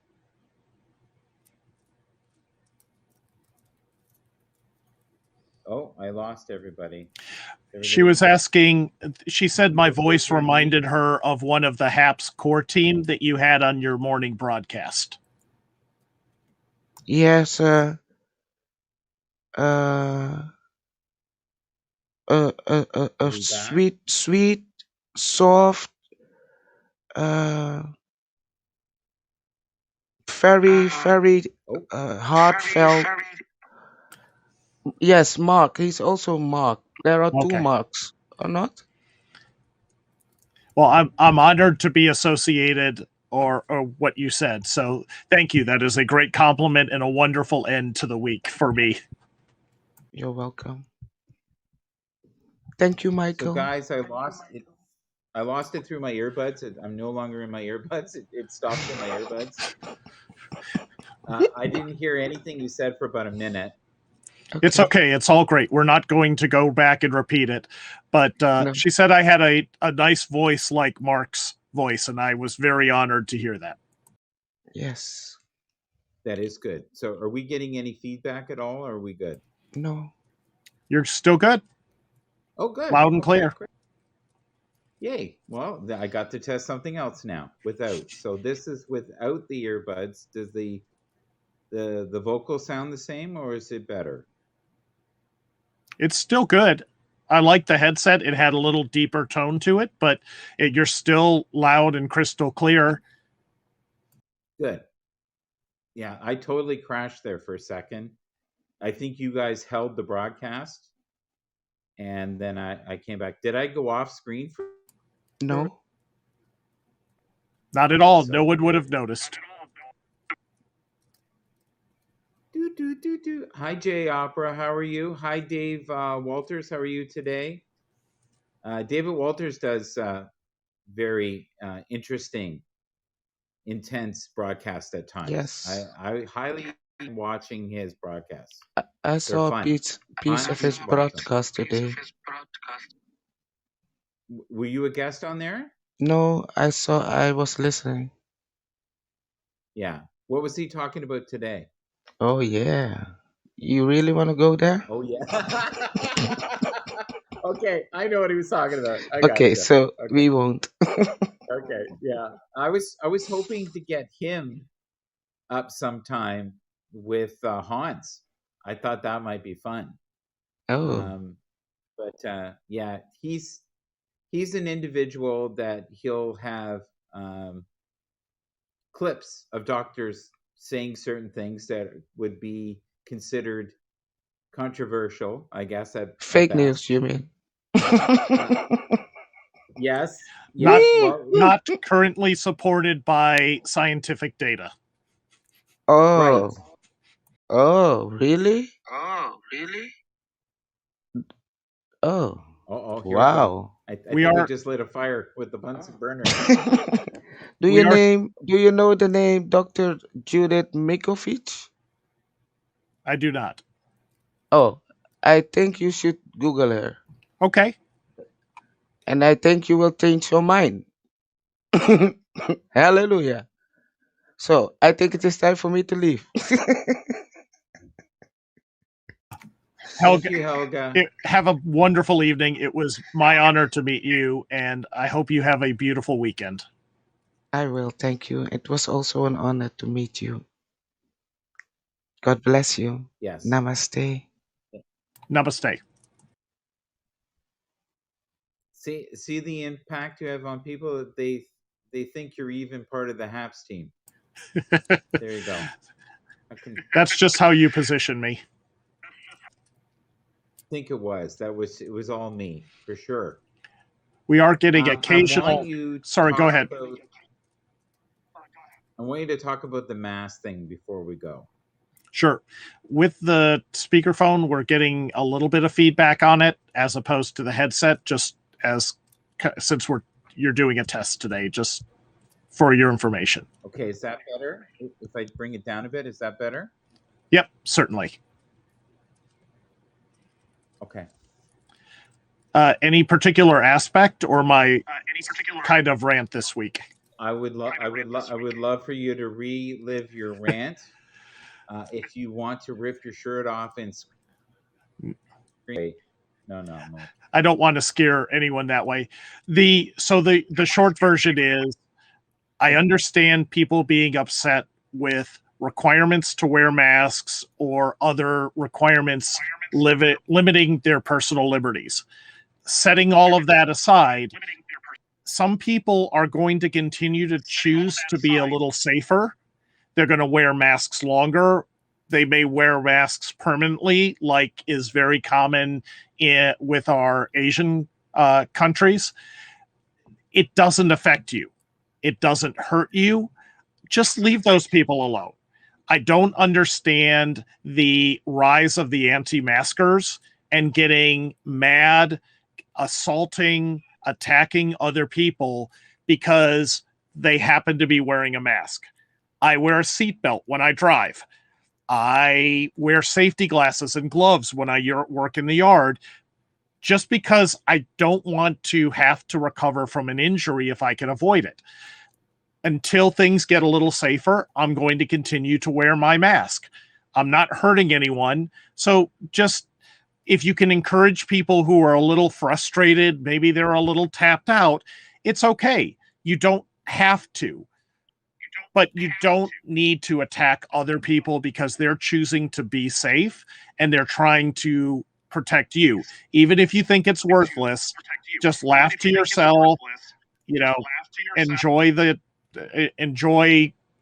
Oh, I lost everybody. She was Everybody asking, she said my still voice hearing me? reminded her of one of the Haps core team that you had on your morning broadcast. He has uh, a Are we back? sweet, soft, very Oh, heartfelt. Yes, Mark. He's also Mark. There are two Okay. Marks, or not? Well, I'm honored to be associated or what you said. So thank you. That is a great compliment and a wonderful end to the week for me. You're welcome. Thank you, so Michael. guys, I lost it. I lost it through my earbuds. I'm no longer in my earbuds. It stopped in my earbuds. I didn't hear anything you said for about a minute. It's okay. It's all great. We're not going to go back and repeat it. But No. she said I had a nice voice like Mark's voice, and I was very honored to hear that. Yes. That is good. So, are we getting any feedback at all? Or are we good? No. You're still good. Oh, good. Loud and clear. Great. Yay. Well, I got to test something else now without. So this is without the earbuds. Does the vocal sound the same, or is it better? It's still good. I like the headset. It had a little deeper tone to it, but you're still loud and crystal clear. Good. Yeah, I totally crashed there for a second. I think you guys held the broadcast, and then I came back. Did I go off screen for? No. Not at all. So- No one would have noticed. Do. Hi, Jay Opera. How are you? Hi, Dave Walters. How are you today? David Walters does very interesting, intense broadcasts at times. Yes. I highly recommend watching his broadcasts. I saw a fun. piece Fun of his to watch them. broadcast today. Were you a guest on there? No, I was listening. Yeah. What was he talking about today? Oh yeah. You really want to go there? Oh yeah. Okay, I know what he was talking about. I Okay, gotcha. so Okay. we won't. Okay, yeah. I was hoping to get him up sometime with Hans. I thought that might be fun. Oh, But yeah, he's an individual that he'll have clips of doctors saying certain things that would be considered controversial, I guess. At fake best. news, you mean? Yes. Not- Well, Not currently supported by scientific data. Oh, right. oh, really? Oh, Oh, here we go. wow. I We think we are- just lit a fire with the Bunsen burner. Do We you know the name Dr. Judith Mikovic? I do not. Oh, I think you should Google her, Okay. and I think you will change your mind. Hallelujah. So I think it is time for me to leave. Helga, Thank you, Helga. have a wonderful evening. It was my honor to meet you, and I hope you have a beautiful weekend. I will, thank you. It was also an honor to meet you. God bless you. Yes. Namaste. Namaste. See the impact you have on people that they think you're even part of the Haps team. There you go. I can That's just how you position me. think it was all me for sure. We are getting I occasional. want you to Sorry, go talk ahead. I want you to talk about the mask thing before we go. Sure. With the speakerphone, we're getting a little bit of feedback on it as opposed to the headset, just since you're doing a test today, just for your information. Okay, is that better? If I bring it down a bit, is that better? Yep, certainly. Okay. Any particular aspect or my kind of rant this week? I would love for you to relive your rant. If you want to rip your shirt off and scream, no. I don't want to scare anyone that way. The short version is, I understand people being upset with requirements to wear masks or other requirements limiting their personal liberties. Setting all of that aside, some people are going to continue to choose to be a little safer. They're going to wear masks longer. They may wear masks permanently, like is very common with our Asian countries. It doesn't affect you. It doesn't hurt you. Just leave those people alone. I don't understand the rise of the anti-maskers and getting mad, assaulting, attacking other people because they happen to be wearing a mask. I wear a seatbelt when I drive. I wear safety glasses and gloves when I work in the yard, just because I don't want to have to recover from an injury if I can avoid it. Until things get a little safer, I'm going to continue to wear my mask. I'm not hurting anyone. So just, if you can encourage people who are a little frustrated, maybe they're a little tapped out, it's okay. You don't have to. But you don't need to attack other people because they're choosing to be safe and they're trying to protect you. Even if you think it's worthless, just laugh to yourself, you know, enjoy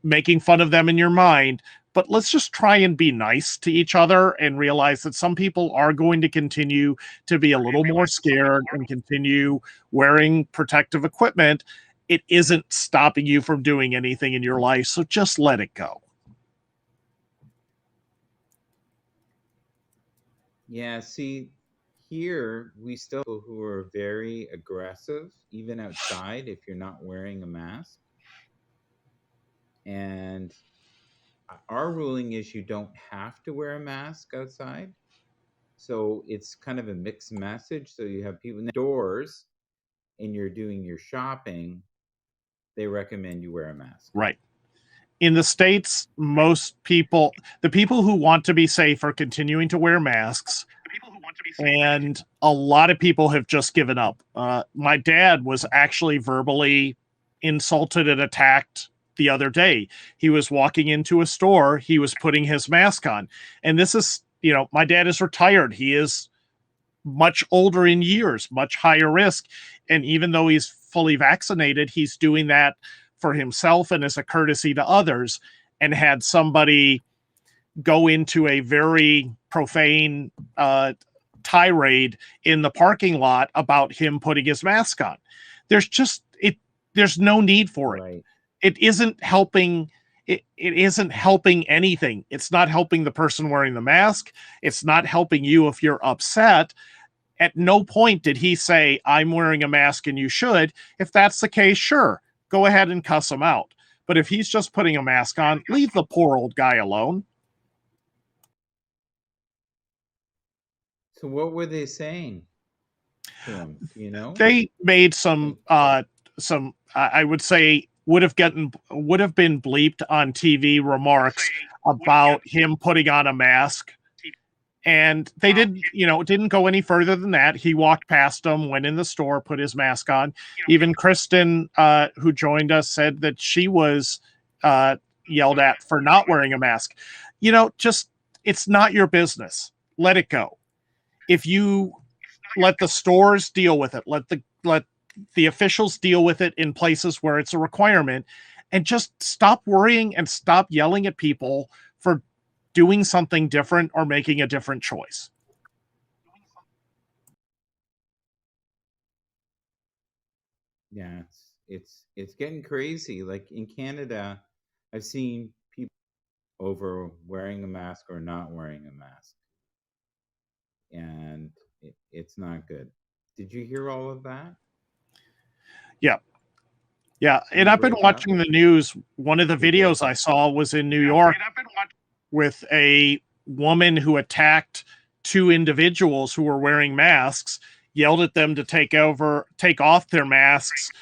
making fun of them in your mind. But let's just try and be nice to each other and realize that some people are going to continue to be a little more scared and continue wearing protective equipment. It isn't stopping you from doing anything in your life, so just let it go. Yeah, see, here we still who are very aggressive, even outside, if you're not wearing a mask. And our ruling is you don't have to wear a mask outside. So it's kind of a mixed message. So you have people in the doors and you're doing your shopping, they recommend you wear a mask. Right. In the States, most people, the people who want to be safe, are continuing to wear masks. And a lot of people have just given up. My dad was actually verbally insulted and attacked the other day. He was walking into a store, he was putting his mask on. And this is, my dad is retired. He is much older in years, much higher risk. And even though he's fully vaccinated, he's doing that for himself and as a courtesy to others, and had somebody go into a very profane tirade in the parking lot about him putting his mask on. There's no need for it. Right. It isn't helping. It isn't helping anything. It's not helping the person wearing the mask. It's not helping you if you're upset. At no point did he say, I'm wearing a mask and you should. If that's the case, sure, go ahead and cuss him out. But if he's just putting a mask on, leave the poor old guy alone. So what were they saying to him? Do you know? They made some I would say would have been bleeped on TV remarks about him putting on a mask. And they didn't go any further than that. He walked past them, went in the store, put his mask on. Even Kristen, who joined us, said that she was yelled at for not wearing a mask. Just, it's not your business. Let it go. If you let the stores deal with it, let the officials deal with it in places where it's a requirement, and just stop worrying and stop yelling at people for doing something different or making a different choice. Yeah, it's getting crazy. Like in Canada, I've seen people over wearing a mask or not wearing a mask, and it's not good. Did you hear all of that? Yeah, and I've been watching the news. One of the videos I saw was in New York with a woman who attacked two individuals who were wearing masks, yelled at them to take off their masks,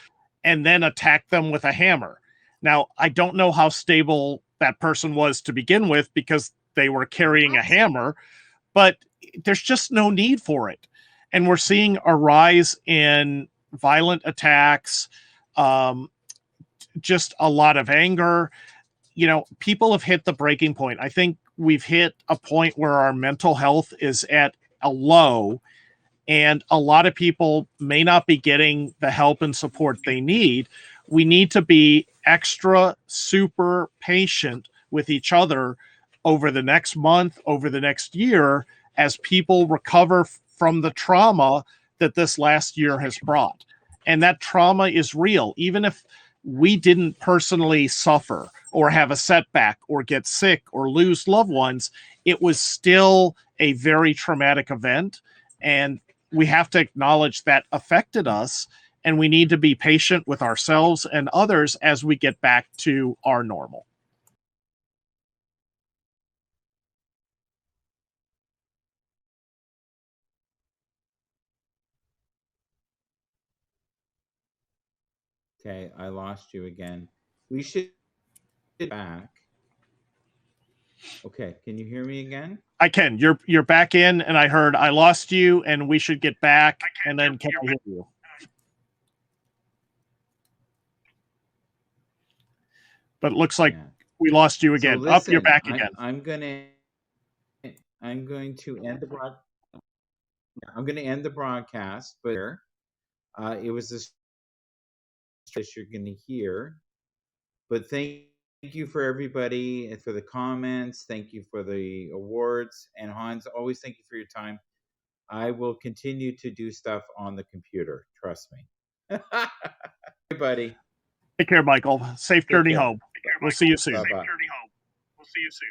and then attacked them with a hammer. Now, I don't know how stable that person was to begin with because they were carrying a hammer, but there's just no need for it. And we're seeing a rise in violent attacks, just a lot of anger. People have hit the breaking point. I think we've hit a point where our mental health is at a low, and a lot of people may not be getting the help and support they need. We need to be extra super patient with each other over the next month, over the next year, as people recover from the trauma that this last year has brought. And that trauma is real. Even if we didn't personally suffer or have a setback or get sick or lose loved ones, it was still a very traumatic event. And we have to acknowledge that affected us. And we need to be patient with ourselves and others as we get back to our normal. Okay, I lost you again. We should get back. Okay, can you hear me again? I can. You're back in, and I heard I lost you, and we should get back. And then can I hear you? But it looks like Yeah. we lost you So again. Up, listen, you're back again. I'm going to end the I'm going to end the broadcast, but it was this you're going to hear. But thank you for everybody and for the comments. Thank you for the awards. And Hans, always thank you for your time. I will continue to do stuff on the computer. Trust me. Everybody. Take care, Michael. Safe journey care. home. We'll see you soon. Bye-bye. Safe journey home. We'll see you soon.